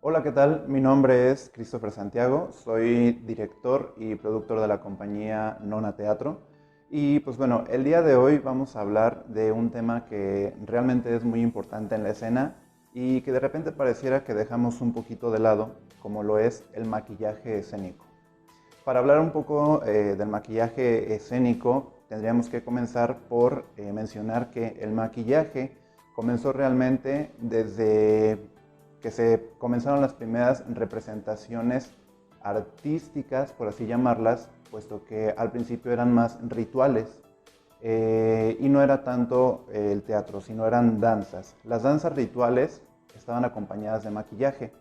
Hola, ¿qué tal? Mi nombre es Christopher Santiago, soy director y productor de la compañía Nona Teatro. Y pues bueno, el día de hoy vamos a hablar de un tema que realmente es muy importante en la escena y que de repente pareciera que dejamos un poquito de lado, como lo es el maquillaje escénico. Para hablar un poco del maquillaje escénico, tendríamos que comenzar por mencionar que el maquillaje comenzó realmente desde que se comenzaron las primeras representaciones artísticas, por así llamarlas, puesto que al principio eran más rituales y no era tanto el teatro, sino eran danzas. Las danzas rituales estaban acompañadas de maquillaje.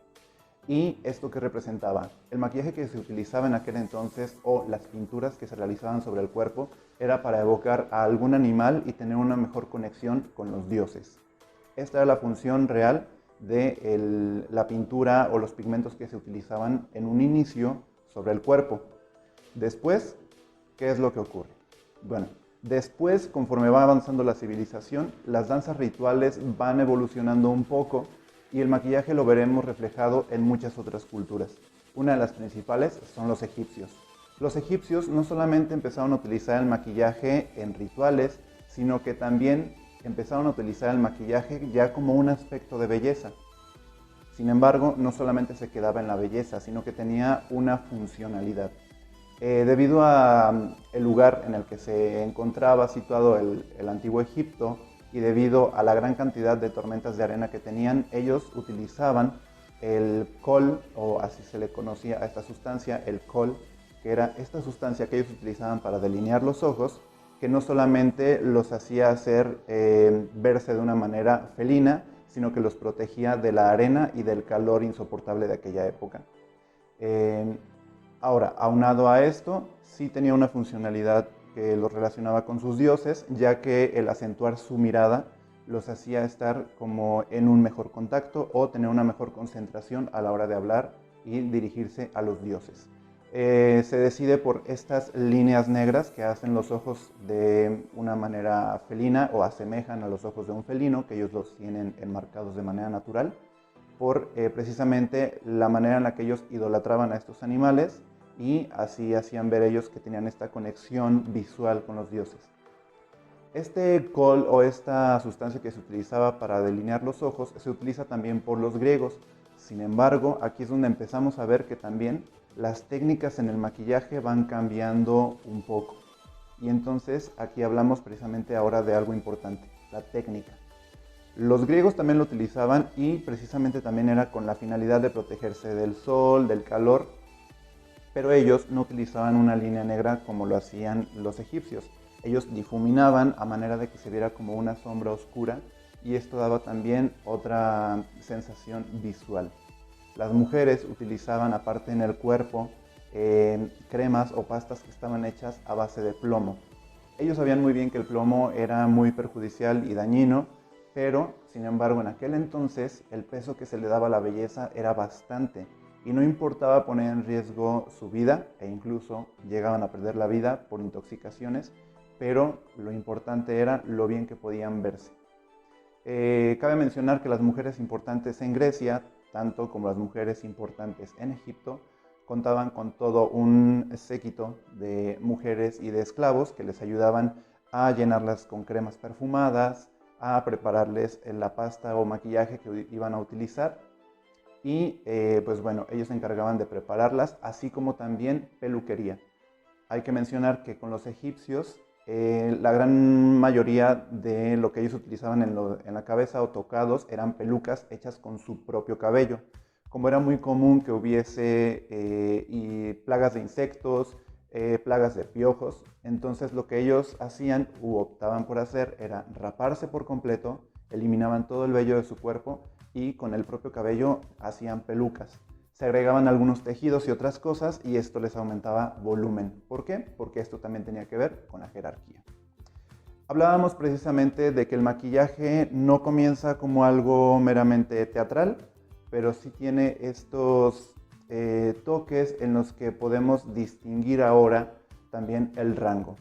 ¿Y esto qué representaba? El maquillaje que se utilizaba en aquel entonces o las pinturas que se realizaban sobre el cuerpo era para evocar a algún animal y tener una mejor conexión con los dioses. Esta era la función real de la pintura o los pigmentos que se utilizaban en un inicio sobre el cuerpo. Después, ¿qué es lo que ocurre? Bueno, después, conforme va avanzando la civilización, las danzas rituales van evolucionando un poco y el maquillaje lo veremos reflejado en muchas otras culturas. Una de las principales son los egipcios. Los egipcios no solamente empezaron a utilizar el maquillaje en rituales, sino que también empezaron a utilizar el maquillaje ya como un aspecto de belleza. Sin embargo, no solamente se quedaba en la belleza, sino que tenía una funcionalidad. Debido a el lugar en el que se encontraba situado el antiguo Egipto y debido a la gran cantidad de tormentas de arena que tenían, ellos utilizaban el col, o así se le conocía a esta sustancia, el col, que era esta sustancia que ellos utilizaban para delinear los ojos, que no solamente los hacía hacer verse de una manera felina, sino que los protegía de la arena y del calor insoportable de aquella época. Eh, Ahora, aunado a esto, sí tenía una funcionalidad que los relacionaba con sus dioses, ya que el acentuar su mirada los hacía estar como en un mejor contacto o tener una mejor concentración a la hora de hablar y dirigirse a los dioses. Se decide por estas líneas negras que hacen los ojos de una manera felina o asemejan a los ojos de un felino, que ellos los tienen enmarcados de manera natural, por precisamente la manera en la que ellos idolatraban a estos animales y así hacían ver ellos que tenían esta conexión visual con los dioses. Este col o esta sustancia que se utilizaba para delinear los ojos se utiliza también por los griegos. Sin embargo, aquí es donde empezamos a ver que también las técnicas en el maquillaje van cambiando un poco. Y entonces aquí hablamos precisamente ahora de algo importante, la técnica. Los griegos también lo utilizaban y precisamente también era con la finalidad de protegerse del sol, del calor, pero ellos no utilizaban una línea negra como lo hacían los egipcios. Ellos difuminaban a manera de que se viera como una sombra oscura y esto daba también otra sensación visual. Las mujeres utilizaban aparte en el cuerpo cremas o pastas que estaban hechas a base de plomo. Ellos sabían muy bien que el plomo era muy perjudicial y dañino, pero sin embargo en aquel entonces el peso que se le daba a la belleza era bastante y no importaba poner en riesgo su vida e incluso llegaban a perder la vida por intoxicaciones, pero lo importante era lo bien que podían verse. Cabe mencionar que las mujeres importantes en Grecia, tanto como las mujeres importantes en Egipto, contaban con todo un séquito de mujeres y de esclavos que les ayudaban a llenarlas con cremas perfumadas, a prepararles la pasta o maquillaje que iban a utilizar y pues bueno, ellos se encargaban de prepararlas, así como también peluquería. Hay que mencionar que con los egipcios la gran mayoría de lo que ellos utilizaban en la cabeza o tocados eran pelucas hechas con su propio cabello. Como era muy común que hubiese plagas de insectos, plagas de piojos, entonces lo que ellos hacían u optaban por hacer era raparse por completo, eliminaban todo el vello de su cuerpo y con el propio cabello hacían pelucas. Se agregaban algunos tejidos y otras cosas y esto les aumentaba volumen. ¿Por qué? Porque esto también tenía que ver con la jerarquía. Hablábamos precisamente de que el maquillaje no comienza como algo meramente teatral, pero sí tiene estos toques en los que podemos distinguir ahora también el rango.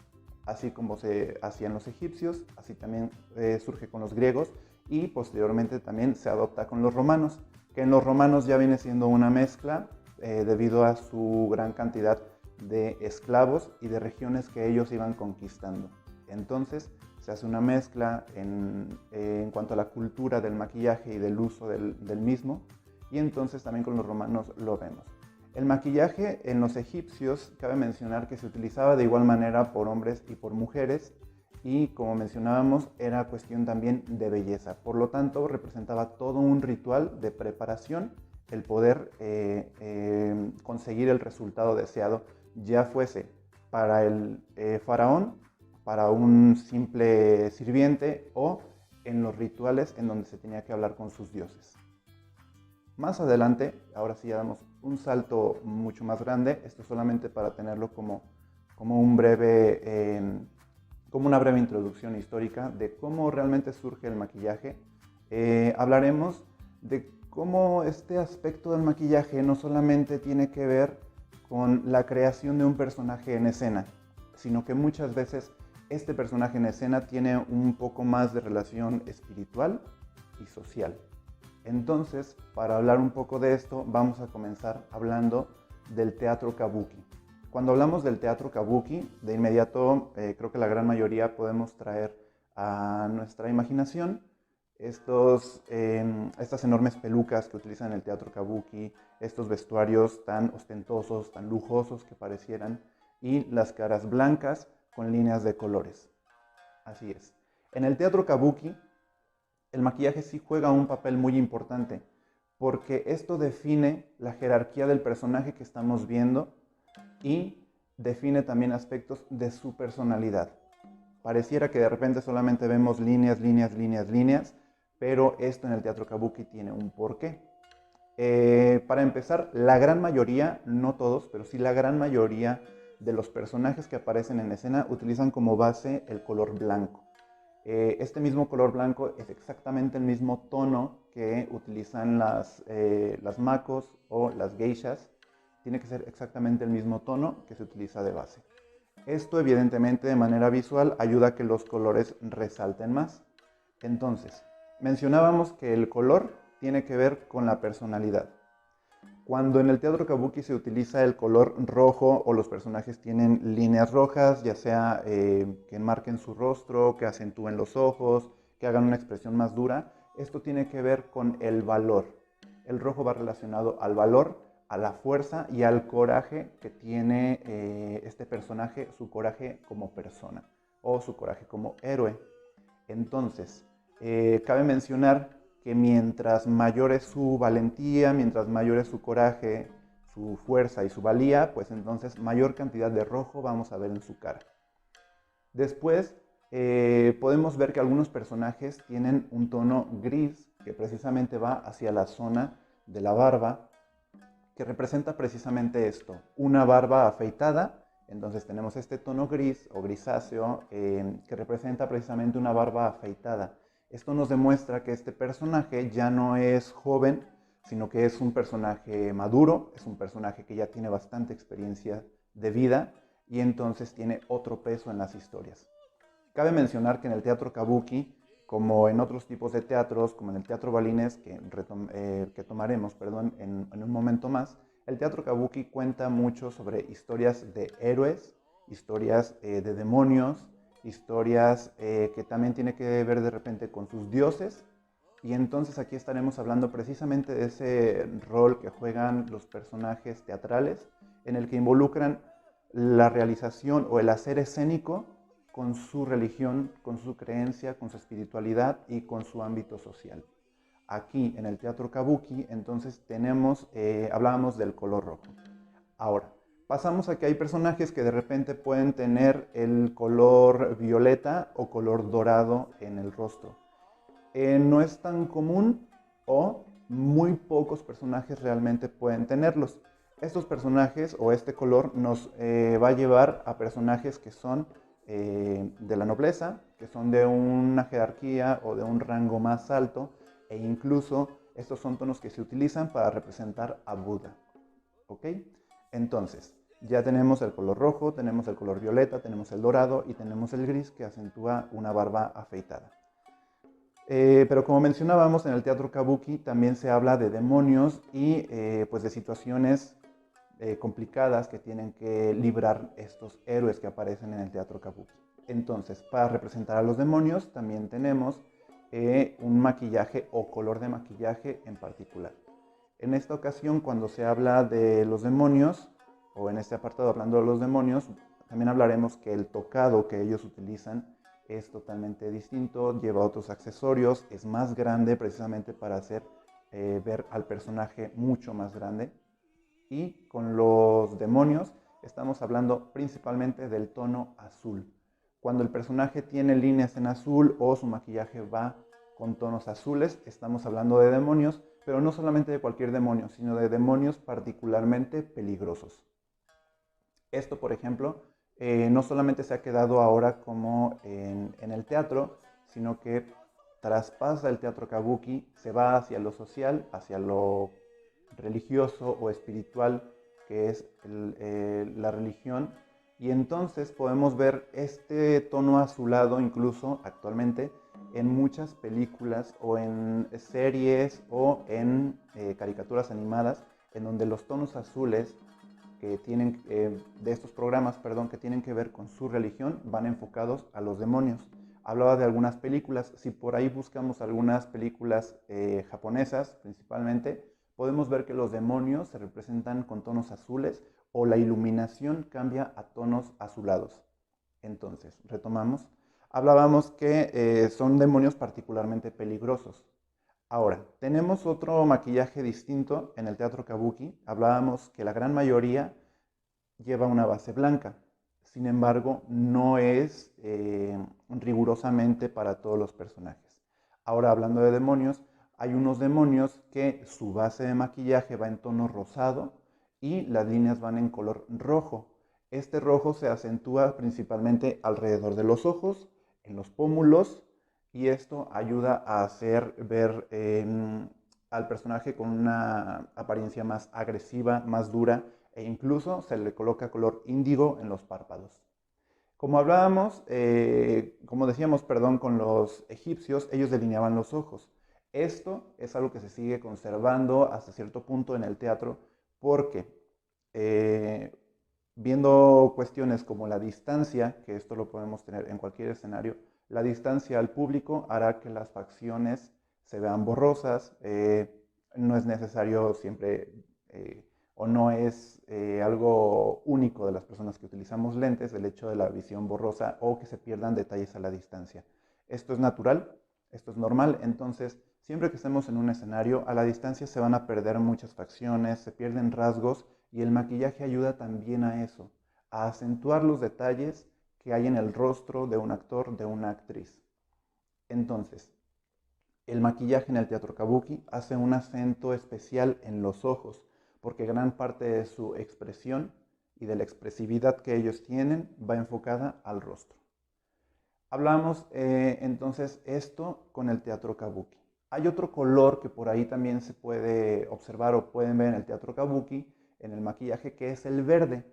Así como se hacían los egipcios, así también surge con los griegos y posteriormente también se adopta con los romanos. que en los romanos ya viene siendo una mezcla debido a su gran cantidad de esclavos y de regiones que ellos iban conquistando. Entonces se hace una mezcla en cuanto a la cultura del maquillaje y del uso del mismo, y entonces también con los romanos lo vemos. El maquillaje en los egipcios, cabe mencionar que se utilizaba de igual manera por hombres y por mujeres, y como mencionábamos, era cuestión también de belleza. Por lo tanto, representaba todo un ritual de preparación el poder conseguir el resultado deseado, ya fuese para el faraón, para un simple sirviente o en los rituales en donde se tenía que hablar con sus dioses. Más adelante, ahora sí ya damos un salto mucho más grande, esto solamente para tenerlo como una breve introducción histórica de cómo realmente surge el maquillaje. Hablaremos de cómo este aspecto del maquillaje no solamente tiene que ver con la creación de un personaje en escena, sino que muchas veces este personaje en escena tiene un poco más de relación espiritual y social. Entonces, para hablar un poco de esto, vamos a comenzar hablando del teatro kabuki. Cuando hablamos del teatro kabuki, de inmediato creo que la gran mayoría podemos traer a nuestra imaginación estas enormes pelucas que utilizan en el teatro kabuki, estos vestuarios tan ostentosos, tan lujosos que parecieran, y las caras blancas con líneas de colores. Así es. En el teatro kabuki, el maquillaje sí juega un papel muy importante, porque esto define la jerarquía del personaje que estamos viendo y define también aspectos de su personalidad. Pareciera que de repente solamente vemos líneas, líneas, líneas, líneas, pero esto en el teatro kabuki tiene un porqué. Para empezar, la gran mayoría, no todos, pero sí la gran mayoría de los personajes que aparecen en escena utilizan como base el color blanco. Este mismo color blanco es exactamente el mismo tono que utilizan las makos o las geishas. Tiene que ser exactamente el mismo tono que se utiliza de base. Esto evidentemente de manera visual ayuda a que los colores resalten más. Entonces, mencionábamos que el color tiene que ver con la personalidad. Cuando en el teatro kabuki se utiliza el color rojo o los personajes tienen líneas rojas, ya sea que enmarquen su rostro, que acentúen los ojos, que hagan una expresión más dura, esto tiene que ver con el valor. El rojo va relacionado al valor, a la fuerza y al coraje que tiene este personaje, su coraje como persona o su coraje como héroe. Entonces, cabe mencionar que mientras mayor es su valentía, mientras mayor es su coraje, su fuerza y su valía, pues entonces mayor cantidad de rojo vamos a ver en su cara. Después podemos ver que algunos personajes tienen un tono gris que precisamente va hacia la zona de la barba, que representa precisamente esto, una barba afeitada. Entonces tenemos este tono gris o grisáceo que representa precisamente una barba afeitada. Esto nos demuestra que este personaje ya no es joven, sino que es un personaje maduro, es un personaje que ya tiene bastante experiencia de vida y entonces tiene otro peso en las historias. Cabe mencionar que en el teatro kabuki, como en otros tipos de teatros, como en el teatro balinés, que tomaremos en un momento más, el teatro kabuki cuenta mucho sobre historias de héroes, historias de demonios, historias que también tienen que ver de repente con sus dioses. Y entonces aquí estaremos hablando precisamente de ese rol que juegan los personajes teatrales, en el que involucran la realización o el hacer escénico con su religión, con su creencia, con su espiritualidad y con su ámbito social. Aquí en el teatro kabuki entonces hablábamos del color rojo. Ahora, pasamos a que hay personajes que de repente pueden tener el color violeta o color dorado en el rostro. No es tan común o muy pocos personajes realmente pueden tenerlos. Estos personajes o este color nos va a llevar a personajes que son de la nobleza, que son de una jerarquía o de un rango más alto, e incluso estos son tonos que se utilizan para representar a Buda. ¿Ok? Entonces, ya tenemos el color rojo, tenemos el color violeta, tenemos el dorado y tenemos el gris que acentúa una barba afeitada. Pero como mencionábamos, en el teatro kabuki también se habla de demonios y pues de situaciones complicadas que tienen que librar estos héroes que aparecen en el teatro kabuki. Entonces, para representar a los demonios también tenemos un maquillaje o color de maquillaje en particular. En esta ocasión, cuando se habla de los demonios, o en este apartado hablando de los demonios, también hablaremos que el tocado que ellos utilizan es totalmente distinto, lleva otros accesorios, es más grande precisamente para hacer ver al personaje mucho más grande. Y con los demonios estamos hablando principalmente del tono azul. Cuando el personaje tiene líneas en azul o su maquillaje va con tonos azules, estamos hablando de demonios, pero no solamente de cualquier demonio, sino de demonios particularmente peligrosos. Esto, por ejemplo, no solamente se ha quedado ahora como en el teatro, sino que traspasa el teatro kabuki, se va hacia lo social, hacia lo religioso o espiritual, que es la religión, y entonces podemos ver este tono azulado incluso actualmente en muchas películas o en series o en caricaturas animadas, en donde los tonos azules que tienen, de estos programas, perdón, que tienen que ver con su religión, van enfocados a los demonios. Hablaba de algunas películas, si por ahí buscamos algunas películas japonesas principalmente, podemos ver que los demonios se representan con tonos azules o la iluminación cambia a tonos azulados. Entonces, retomamos. Hablábamos que son demonios particularmente peligrosos. Ahora, tenemos otro maquillaje distinto en el teatro kabuki. Hablábamos que la gran mayoría lleva una base blanca. Sin embargo, no es rigurosamente para todos los personajes. Ahora, hablando de demonios, hay unos demonios que su base de maquillaje va en tono rosado y las líneas van en color rojo. Este rojo se acentúa principalmente alrededor de los ojos, en los pómulos, y esto ayuda a hacer ver al personaje con una apariencia más agresiva, más dura, e incluso se le coloca color índigo en los párpados. Como hablábamos, como decíamos, perdón, con los egipcios, ellos delineaban los ojos. Esto es algo que se sigue conservando hasta cierto punto en el teatro porque eh, viendo cuestiones como la distancia, que esto lo podemos tener en cualquier escenario, la distancia al público hará que las facciones se vean borrosas, no es necesario siempre o no es algo único de las personas que utilizamos lentes, el hecho de la visión borrosa o que se pierdan detalles a la distancia. Esto es natural, esto es normal, entonces siempre que estemos en un escenario, a la distancia se van a perder muchas facciones, se pierden rasgos y el maquillaje ayuda también a eso, a acentuar los detalles que hay en el rostro de un actor, de una actriz. Entonces, el maquillaje en el teatro kabuki hace un acento especial en los ojos, porque gran parte de su expresión y de la expresividad que ellos tienen va enfocada al rostro. Hablamos entonces esto con el teatro kabuki. Hay otro color que por ahí también se puede observar o pueden ver en el teatro kabuki, en el maquillaje, que es el verde.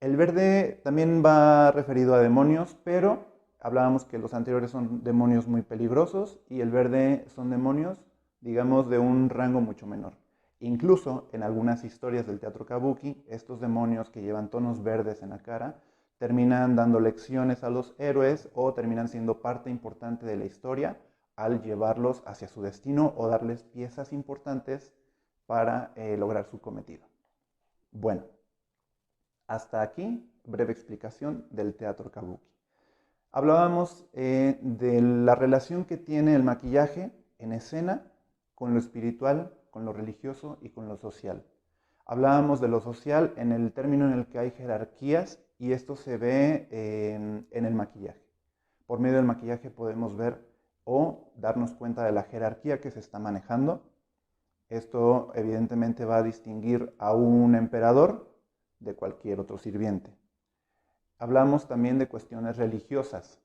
El verde también va referido a demonios, pero hablábamos que los anteriores son demonios muy peligrosos y el verde son demonios, digamos, de un rango mucho menor. Incluso en algunas historias del teatro kabuki, estos demonios que llevan tonos verdes en la cara terminan dando lecciones a los héroes o terminan siendo parte importante de la historia al llevarlos hacia su destino o darles piezas importantes para lograr su cometido. Bueno, hasta aquí, breve explicación del teatro kabuki. Hablábamos de la relación que tiene el maquillaje en escena con lo espiritual, con lo religioso y con lo social. Hablábamos de lo social en el término en el que hay jerarquías y esto se ve en el maquillaje. Por medio del maquillaje podemos ver o darnos cuenta de la jerarquía que se está manejando. Esto evidentemente va a distinguir a un emperador de cualquier otro sirviente. Hablamos también de cuestiones religiosas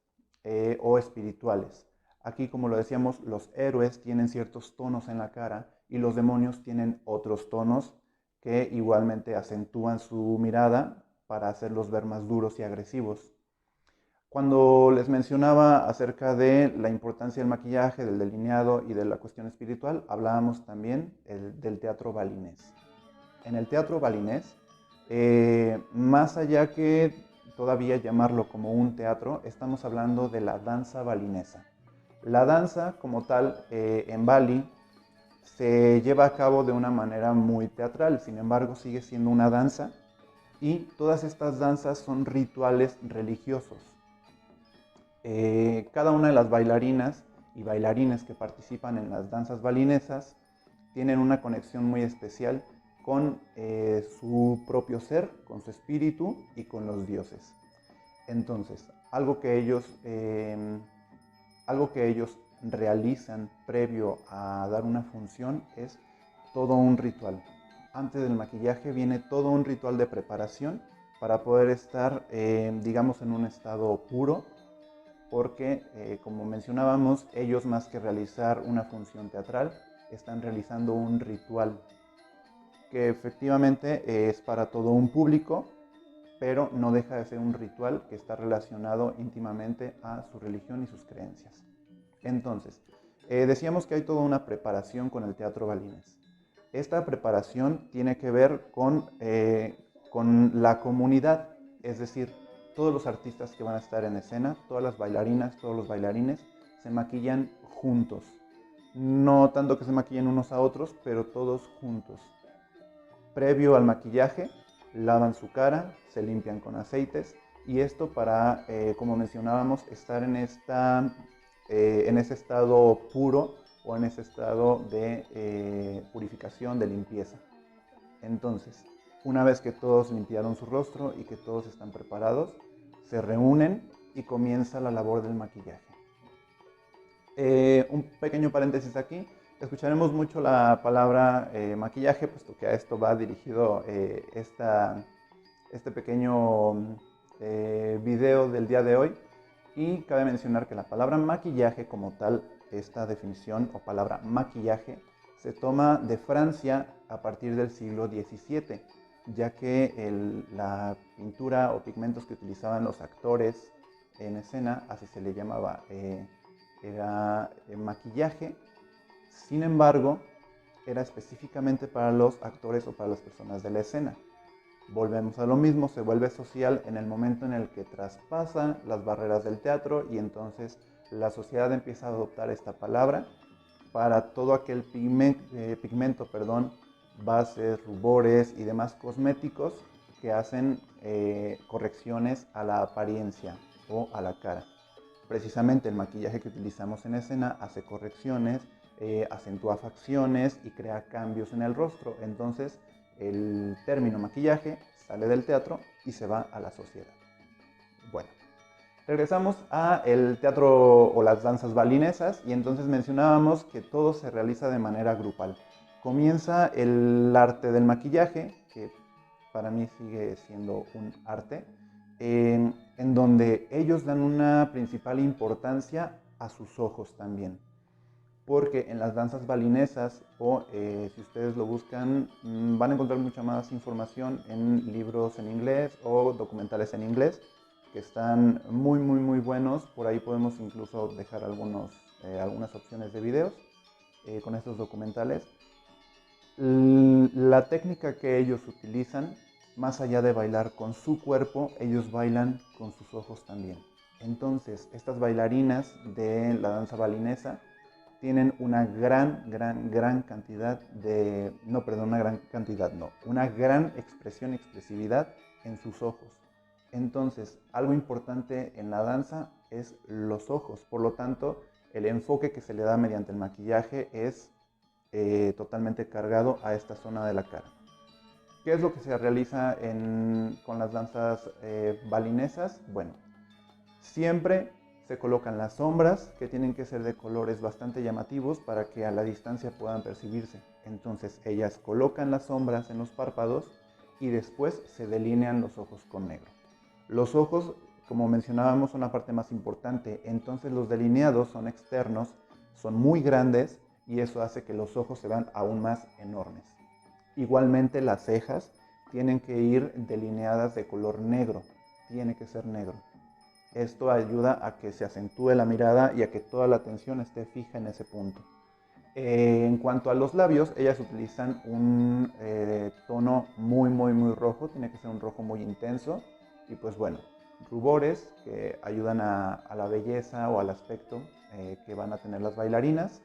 o espirituales. Aquí, como lo decíamos, los héroes tienen ciertos tonos en la cara y los demonios tienen otros tonos que igualmente acentúan su mirada para hacerlos ver más duros y agresivos. Cuando les mencionaba acerca de la importancia del maquillaje, del delineado y de la cuestión espiritual, hablábamos también del teatro balinés. En el teatro balinés, más allá que todavía llamarlo como un teatro, estamos hablando de la danza balinesa. La danza como tal en Bali se lleva a cabo de una manera muy teatral, sin embargo sigue siendo una danza y todas estas danzas son rituales religiosos. Cada una de las bailarinas y bailarines que participan en las danzas balinesas tienen una conexión muy especial con su propio ser, con su espíritu y con los dioses. Entonces, algo que ellos realizan previo a dar una función es todo un ritual. Antes del maquillaje viene todo un ritual de preparación para poder estar, digamos, en un estado puro, porque, como mencionábamos, ellos más que realizar una función teatral, están realizando un ritual que efectivamente es para todo un público, pero no deja de ser un ritual que está relacionado íntimamente a su religión y sus creencias. Entonces, decíamos que hay toda una preparación con el teatro balinés. Esta preparación tiene que ver con la comunidad, es decir, todos los artistas que van a estar en escena, todas las bailarinas, todos los bailarines, se maquillan juntos. No tanto que se maquillen unos a otros, pero todos juntos. Previo al maquillaje, lavan su cara, se limpian con aceites y esto para, como mencionábamos, estar en ese estado puro o en ese estado de purificación, de limpieza. Entonces, una vez que todos limpiaron su rostro y que todos están preparados, se reúnen y comienza la labor del maquillaje. Un pequeño paréntesis aquí. Escucharemos mucho la palabra maquillaje, puesto que a esto va dirigido este pequeño video del día de hoy. Y cabe mencionar que la palabra maquillaje como tal, esta definición o palabra maquillaje, se toma de Francia a partir del siglo XVII, ya que la pintura o pigmentos que utilizaban los actores en escena, así se le llamaba, era maquillaje. Sin embargo, era específicamente para los actores o para las personas de la escena. Volvemos a lo mismo, se vuelve social en el momento en el que traspasa las barreras del teatro y entonces la sociedad empieza a adoptar esta palabra para todo aquel pigmento, bases, rubores y demás cosméticos que hacen correcciones a la apariencia o a la cara. Precisamente el maquillaje que utilizamos en escena hace correcciones, acentúa facciones y crea cambios en el rostro. Entonces, el término maquillaje sale del teatro y se va a la sociedad. Bueno, regresamos a el teatro o las danzas balinesas y entonces mencionábamos que todo se realiza de manera grupal. Comienza el arte del maquillaje, que para mí sigue siendo un arte, en donde ellos dan una principal importancia a sus ojos también. Porque en las danzas balinesas, o si ustedes lo buscan, van a encontrar mucha más información en libros en inglés o documentales en inglés, que están muy, muy, muy buenos. Por ahí podemos incluso dejar algunas opciones de videos con estos documentales. La técnica que ellos utilizan, más allá de bailar con su cuerpo, ellos bailan con sus ojos también. Entonces, estas bailarinas de la danza balinesa tienen una gran cantidad de, no, perdón, una gran cantidad, no, una gran expresividad en sus ojos. Entonces, algo importante en la danza es los ojos, por lo tanto, el enfoque que se le da mediante el maquillaje es totalmente cargado a esta zona de la cara. ¿Qué es lo que se realiza con las danzas balinesas? Bueno, siempre se colocan las sombras, que tienen que ser de colores bastante llamativos para que a la distancia puedan percibirse. Entonces ellas colocan las sombras en los párpados y después se delinean los ojos con negro. Los ojos, como mencionábamos, son la parte más importante, entonces los delineados son externos, son muy grandes y eso hace que los ojos se vean aún más enormes. Igualmente las cejas tienen que ir delineadas de color negro, tiene que ser negro. Esto ayuda a que se acentúe la mirada y a que toda la atención esté fija en ese punto. En cuanto a los labios, ellas utilizan un tono muy rojo, tiene que ser un rojo muy intenso. Y pues bueno, rubores que ayudan a la belleza o al aspecto que van a tener las bailarinas.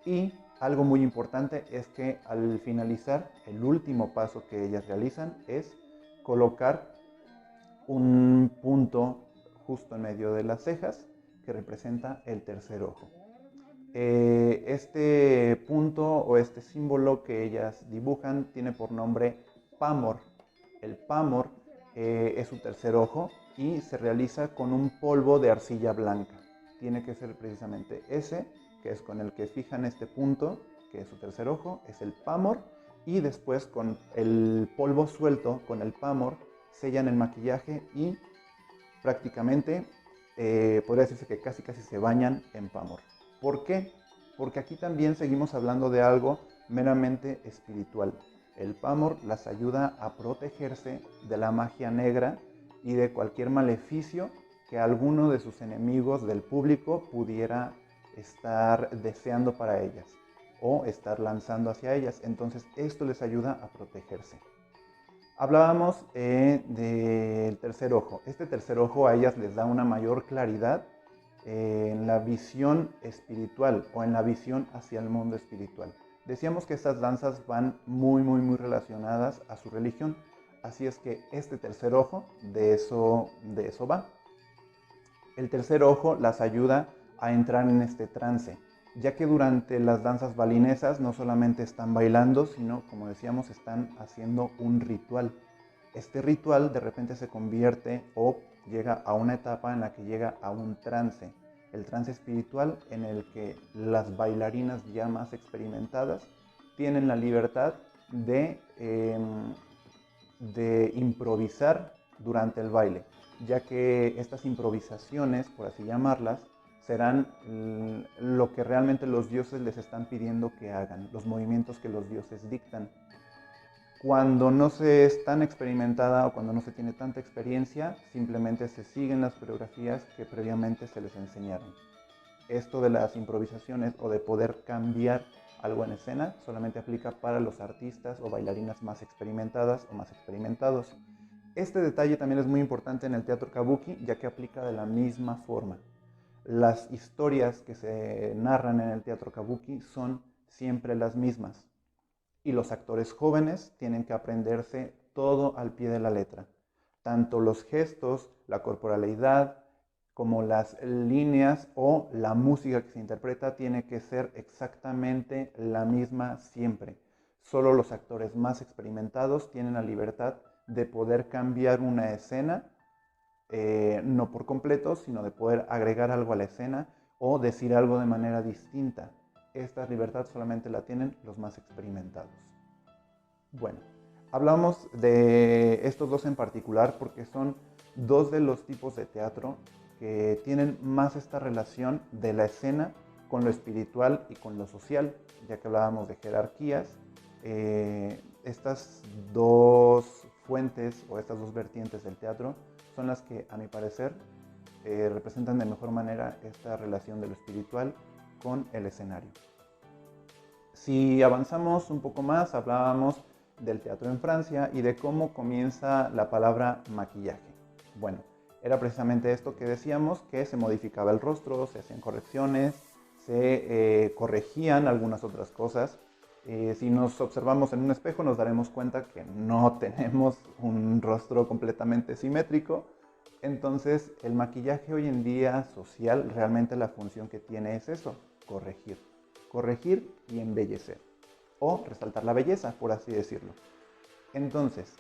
Y algo muy importante es que al finalizar, el último paso que ellas realizan es colocar un punto justo en medio de las cejas que representa el tercer ojo. Este punto o este símbolo que ellas dibujan tiene por nombre Pamor. El Pamor es su tercer ojo y se realiza con un polvo de arcilla blanca. Tiene que ser precisamente ese, que es con el que fijan este punto, que es su tercer ojo, es el Pamor, y después con el polvo suelto, con el Pamor, sellan el maquillaje y prácticamente podría decirse que casi se bañan en Pamor. ¿Por qué? Porque aquí también seguimos hablando de algo meramente espiritual. El Pamor las ayuda a protegerse de la magia negra y de cualquier maleficio que alguno de sus enemigos del público pudiera estar deseando para ellas o estar lanzando hacia ellas. Entonces esto les ayuda a protegerse. Hablábamos del tercer ojo. Este tercer ojo a ellas les da una mayor claridad en la visión espiritual o en la visión hacia el mundo espiritual. Decíamos que estas danzas van muy relacionadas a su religión. Así es que este tercer ojo, de eso va. El tercer ojo las ayuda a entrar en este trance, ya que durante las danzas balinesas no solamente están bailando, sino, como decíamos, están haciendo un ritual. Este ritual de repente se convierte o llega a una etapa en la que llega a un trance, el trance espiritual en el que las bailarinas ya más experimentadas tienen la libertad de improvisar durante el baile, ya que estas improvisaciones, por así llamarlas, serán lo que realmente los dioses les están pidiendo que hagan, los movimientos que los dioses dictan. Cuando no se es tan experimentada o cuando no se tiene tanta experiencia, simplemente se siguen las coreografías que previamente se les enseñaron. Esto de las improvisaciones o de poder cambiar algo en escena solamente aplica para los artistas o bailarinas más experimentadas o más experimentados. Este detalle también es muy importante en el teatro kabuki, ya que aplica de la misma forma. Las historias que se narran en el teatro kabuki son siempre las mismas y los actores jóvenes tienen que aprenderse todo al pie de la letra. Tanto los gestos, la corporalidad, como las líneas o la música que se interpreta tiene que ser exactamente la misma siempre. Solo los actores más experimentados tienen la libertad de poder cambiar una escena, no por completo, sino de poder agregar algo a la escena o decir algo de manera distinta. Esta libertad solamente la tienen los más experimentados. Bueno, hablamos de estos dos en particular porque son dos de los tipos de teatro que tienen más esta relación de la escena con lo espiritual y con lo social, ya que hablábamos de jerarquías. Estas dos fuentes o estas dos vertientes del teatro son las que, a mi parecer, representan de mejor manera esta relación de lo espiritual con el escenario. Si avanzamos un poco más, hablábamos del teatro en Francia y de cómo comienza la palabra maquillaje. Bueno, era precisamente esto que decíamos, que se modificaba el rostro, se hacían correcciones, se corregían algunas otras cosas. Si nos observamos en un espejo nos daremos cuenta que no tenemos un rostro completamente simétrico. Entonces el maquillaje hoy en día social, realmente la función que tiene es eso, corregir y embellecer, o resaltar la belleza, por así decirlo. Entonces,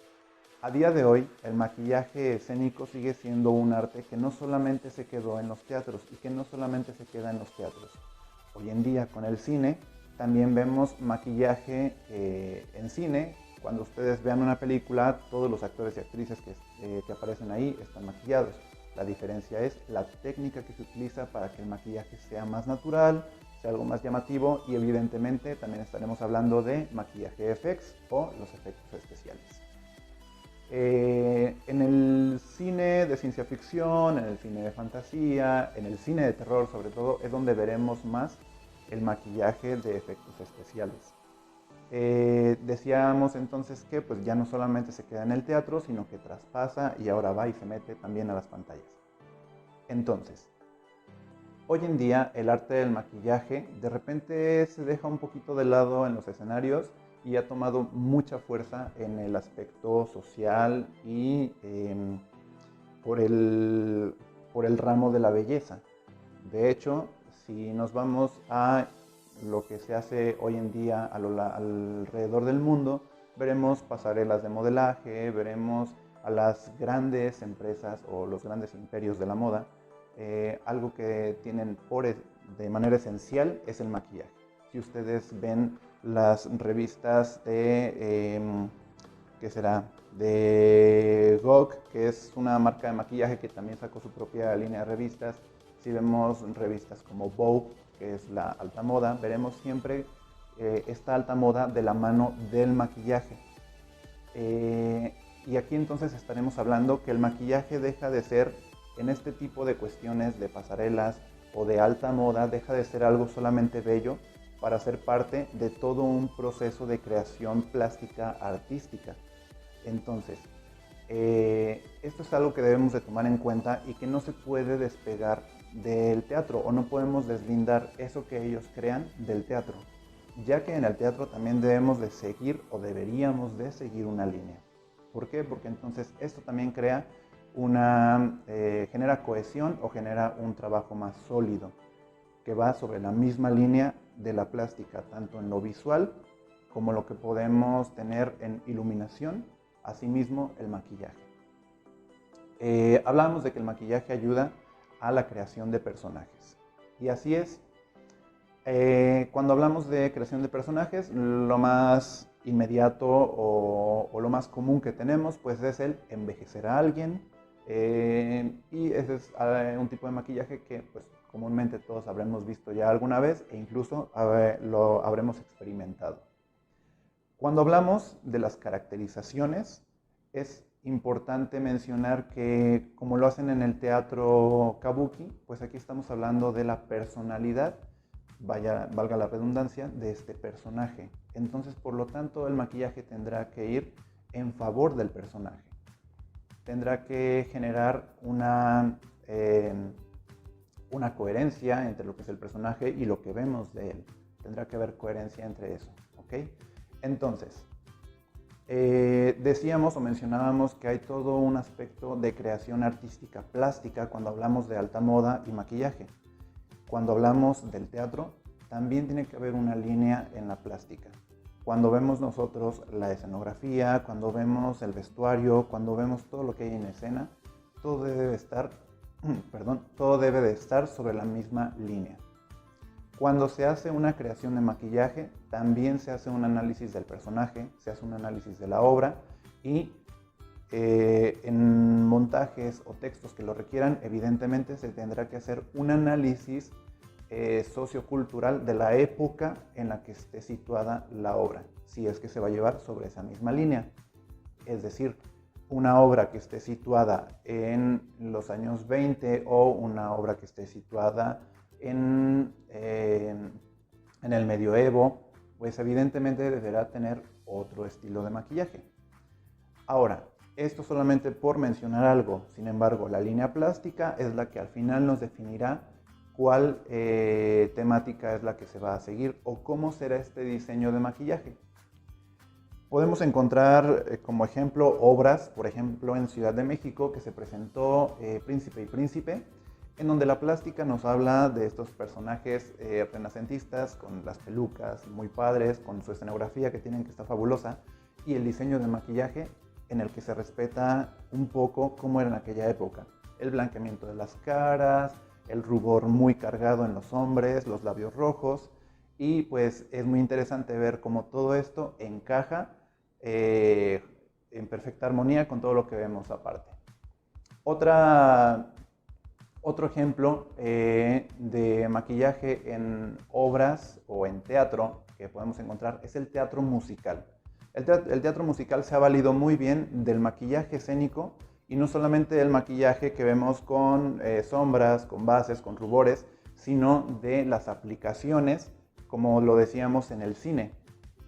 a día de hoy, el maquillaje escénico sigue siendo un arte que no solamente se quedó en los teatros y que no solamente se queda en los teatros. Hoy en día, con el cine, también vemos maquillaje en cine. Cuando ustedes vean una película, todos los actores y actrices que aparecen ahí están maquillados. La diferencia es la técnica que se utiliza para que el maquillaje sea más natural, sea algo más llamativo, y evidentemente también estaremos hablando de maquillaje FX o los efectos especiales. En el cine de ciencia ficción, en el cine de fantasía, en el cine de terror sobre todo, es donde veremos más el maquillaje de efectos especiales. Decíamos entonces que pues ya no solamente se queda en el teatro, sino que traspasa y ahora va y se mete también a las pantallas. Entonces, hoy en día el arte del maquillaje de repente se deja un poquito de lado en los escenarios y ha tomado mucha fuerza en el aspecto social y por, el, por el ramo de la belleza. De hecho, si nos vamos a lo que se hace hoy en día alrededor del mundo, veremos pasarelas de modelaje, veremos a las grandes empresas o los grandes imperios de la moda. Algo que tienen de manera esencial es el maquillaje. Si ustedes ven las revistas ¿qué será? De Vogue, que es una marca de maquillaje que también sacó su propia línea de revistas. Si vemos revistas como Vogue, que es la alta moda, veremos siempre esta alta moda de la mano del maquillaje. Y aquí entonces estaremos hablando que el maquillaje deja de ser, en este tipo de cuestiones de pasarelas o de alta moda, deja de ser algo solamente bello para ser parte de todo un proceso de creación plástica artística. Entonces, esto es algo que debemos de tomar en cuenta y que no se puede despegar del teatro, o no podemos deslindar eso que ellos crean del teatro, ya que en el teatro también debemos de seguir o deberíamos de seguir una línea. ¿Por qué? Porque entonces esto también genera cohesión o genera un trabajo más sólido que va sobre la misma línea de la plástica, tanto en lo visual como lo que podemos tener en iluminación, asimismo el maquillaje. Hablábamos de que el maquillaje ayuda a la creación de personajes. Y así es. Cuando hablamos de creación de personajes, lo más inmediato o lo más común que tenemos pues es el envejecer a alguien. Y ese es un tipo de maquillaje que pues comúnmente todos habremos visto ya alguna vez e incluso lo habremos experimentado. Cuando hablamos de las caracterizaciones, es importante mencionar que, como lo hacen en el teatro kabuki, pues aquí estamos hablando de la personalidad, valga la redundancia, de este personaje. Entonces, por lo tanto, el maquillaje tendrá que ir en favor del personaje. Tendrá que generar una coherencia entre lo que es el personaje y lo que vemos de él. Tendrá que haber coherencia entre eso, ¿ok? Entonces, decíamos o mencionábamos que hay todo un aspecto de creación artística plástica cuando hablamos de alta moda y maquillaje. Cuando hablamos del teatro, también tiene que haber una línea en la plástica. Cuando vemos nosotros la escenografía, cuando vemos el vestuario, cuando vemos todo lo que hay en escena, todo debe de estar sobre la misma línea. Cuando se hace una creación de maquillaje, también se hace un análisis del personaje, se hace un análisis de la obra y en montajes o textos que lo requieran, evidentemente se tendrá que hacer un análisis sociocultural de la época en la que esté situada la obra, si es que se va a llevar sobre esa misma línea. Es decir, una obra que esté situada en los años 20 o una obra que esté situada en el medioevo, pues evidentemente deberá tener otro estilo de maquillaje. Ahora, esto solamente por mencionar algo. Sin embargo, la línea plástica es la que al final nos definirá cuál temática es la que se va a seguir o cómo será este diseño de maquillaje. Podemos encontrar como ejemplo obras, por ejemplo en Ciudad de México, que se presentó Príncipe y Príncipe, en donde la plástica nos habla de estos personajes renacentistas con las pelucas muy padres, con su escenografía que tienen que estar fabulosa, y el diseño de maquillaje en el que se respeta un poco cómo era en aquella época. El blanqueamiento de las caras, el rubor muy cargado en los hombres, los labios rojos, y pues es muy interesante ver cómo todo esto encaja en perfecta armonía con todo lo que vemos aparte. Otro ejemplo de maquillaje en obras o en teatro que podemos encontrar es el teatro musical. El teatro musical se ha valido muy bien del maquillaje escénico y no solamente del maquillaje que vemos con sombras, con bases, con rubores, sino de las aplicaciones, como lo decíamos en el cine.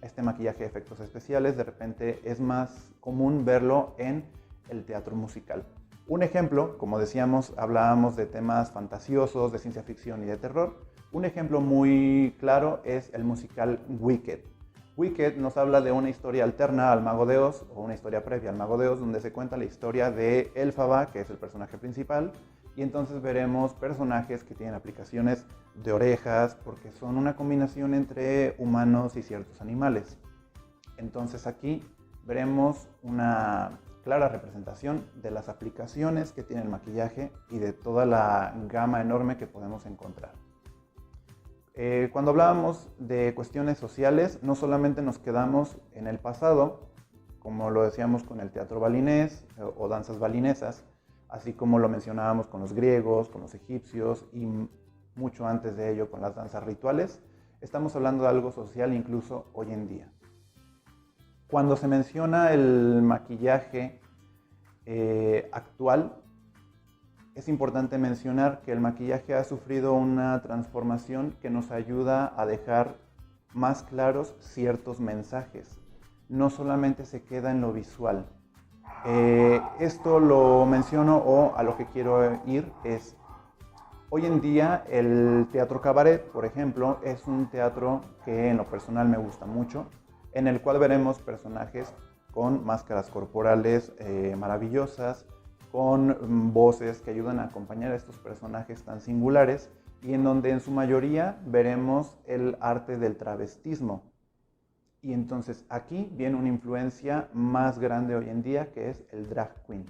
Este maquillaje de efectos especiales de repente es más común verlo en el teatro musical. Un ejemplo, como decíamos, hablábamos de temas fantasiosos, de ciencia ficción y de terror. Un ejemplo muy claro es el musical Wicked. Wicked nos habla de una historia alterna al Mago de Oz, o una historia previa al Mago de Oz, donde se cuenta la historia de Elphaba, que es el personaje principal, y entonces veremos personajes que tienen aplicaciones de orejas, porque son una combinación entre humanos y ciertos animales. Entonces aquí veremos una clara representación de las aplicaciones que tiene el maquillaje y de toda la gama enorme que podemos encontrar. Cuando hablábamos de cuestiones sociales, no solamente nos quedamos en el pasado, como lo decíamos con el teatro balinés o danzas balinesas, así como lo mencionábamos con los griegos, con los egipcios y mucho antes de ello con las danzas rituales, estamos hablando de algo social incluso hoy en día. Cuando se menciona el maquillaje actual, es importante mencionar que el maquillaje ha sufrido una transformación que nos ayuda a dejar más claros ciertos mensajes. No solamente se queda en lo visual. Esto lo menciono o a lo que quiero ir es, hoy en día el teatro cabaret, por ejemplo, es un teatro que en lo personal me gusta mucho, en el cual veremos personajes con máscaras corporales maravillosas, con voces que ayudan a acompañar a estos personajes tan singulares y en donde en su mayoría veremos el arte del travestismo. Y entonces aquí viene una influencia más grande hoy en día que es el drag queen.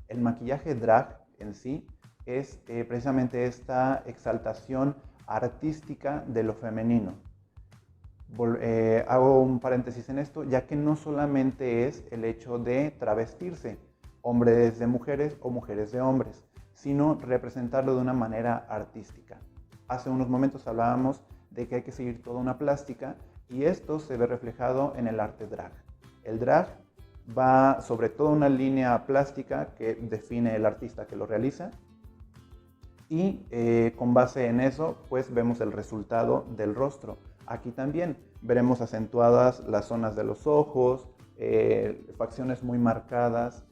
El maquillaje drag en sí es precisamente esta exaltación artística de lo femenino. Hago un paréntesis en esto, ya que no solamente es el hecho de travestirse, hombres de mujeres o mujeres de hombres, sino representarlo de una manera artística. Hace unos momentos hablábamos de que hay que seguir toda una plástica y esto se ve reflejado en el arte drag. El drag va sobre toda una línea plástica que define el artista que lo realiza y con base en eso pues vemos el resultado del rostro. Aquí también veremos acentuadas las zonas de los ojos, facciones muy marcadas.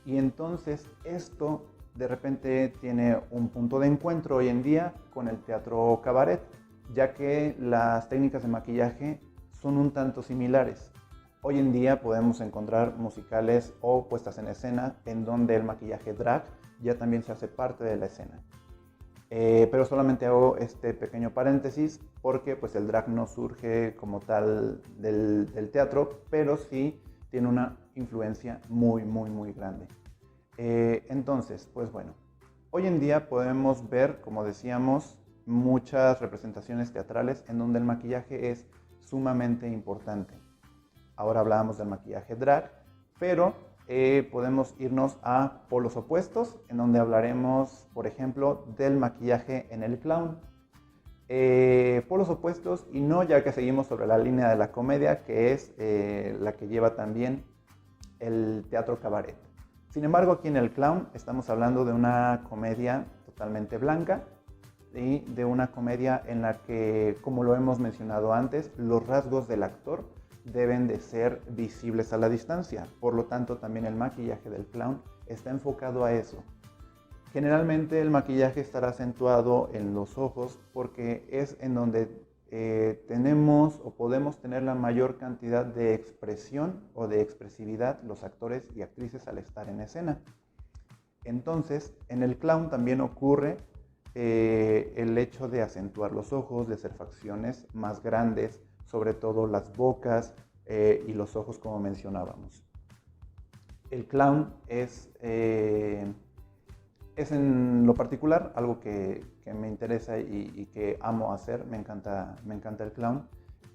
Y entonces esto de repente tiene un punto de encuentro hoy en día con el teatro cabaret, ya que las técnicas de maquillaje son un tanto similares. Hoy en día podemos encontrar musicales o puestas en escena en donde el maquillaje drag ya también se hace parte de la escena. Pero solamente hago este pequeño paréntesis porque pues, el drag no surge como tal del teatro, pero sí tiene una influencia muy grande. Entonces, pues bueno, hoy en día podemos ver, como decíamos, muchas representaciones teatrales en donde el maquillaje es sumamente importante. Ahora hablábamos del maquillaje drag, pero podemos irnos a polos opuestos, en donde hablaremos, por ejemplo, del maquillaje en el clown. Polos opuestos y no, ya que seguimos sobre la línea de la comedia, que es la que lleva también el teatro cabaret. Sin embargo, aquí en el clown estamos hablando de una comedia totalmente blanca y de una comedia en la que, como lo hemos mencionado antes, los rasgos del actor deben de ser visibles a la distancia. Por lo tanto, también el maquillaje del clown está enfocado a eso. Generalmente el maquillaje estará acentuado en los ojos porque es en donde tenemos o podemos tener la mayor cantidad de expresión o de expresividad los actores y actrices al estar en escena. Entonces, en el clown también ocurre el hecho de acentuar los ojos, de hacer facciones más grandes, sobre todo las bocas y los ojos, como mencionábamos. El clown es en lo particular algo que me interesa y que amo hacer. Me encanta el clown.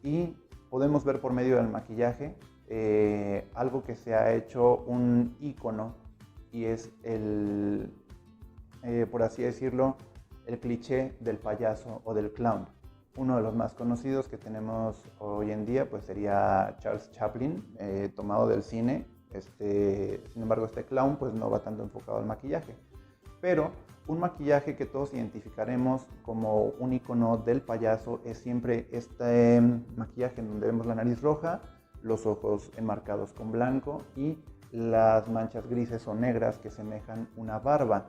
Y podemos ver por medio del maquillaje algo que se ha hecho un ícono y es por así decirlo, el cliché del payaso o del clown. Uno de los más conocidos que tenemos hoy en día pues sería Charles Chaplin, tomado del cine. Sin embargo, este clown pues no va tanto enfocado al maquillaje, pero un maquillaje que todos identificaremos como un icono del payaso es siempre este maquillaje en donde vemos la nariz roja, los ojos enmarcados con blanco y las manchas grises o negras que semejan una barba.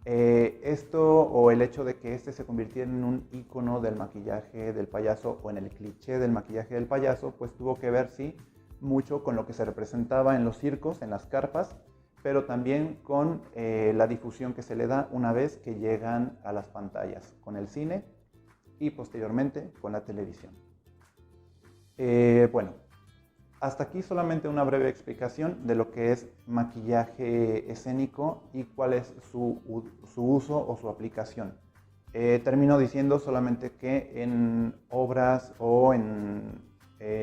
Esto o el hecho de que este se convirtiera en un icono del maquillaje del payaso o en el cliché del maquillaje del payaso, pues tuvo que ver, sí, mucho con lo que se representaba en los circos, en las carpas, pero también con la difusión que se le da una vez que llegan a las pantallas, con el cine y posteriormente con la televisión. Bueno, hasta aquí solamente una breve explicación de lo que es maquillaje escénico y cuál es su uso o su aplicación. Termino diciendo solamente que en obras o en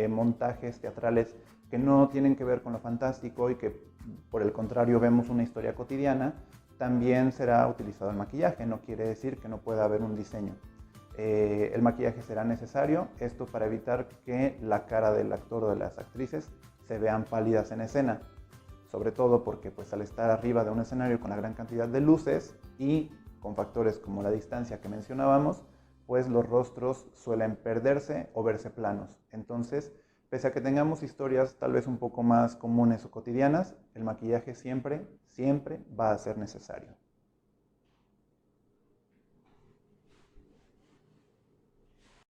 montajes teatrales que no tienen que ver con lo fantástico y que por el contrario vemos una historia cotidiana, también será utilizado el maquillaje. No quiere decir que no pueda haber un diseño. El maquillaje será necesario, esto para evitar que la cara del actor o de las actrices se vean pálidas en escena, sobre todo porque pues al estar arriba de un escenario con la gran cantidad de luces y con factores como la distancia que mencionábamos, pues los rostros suelen perderse o verse planos. Entonces, pese a que tengamos historias tal vez un poco más comunes o cotidianas, el maquillaje siempre va a ser necesario.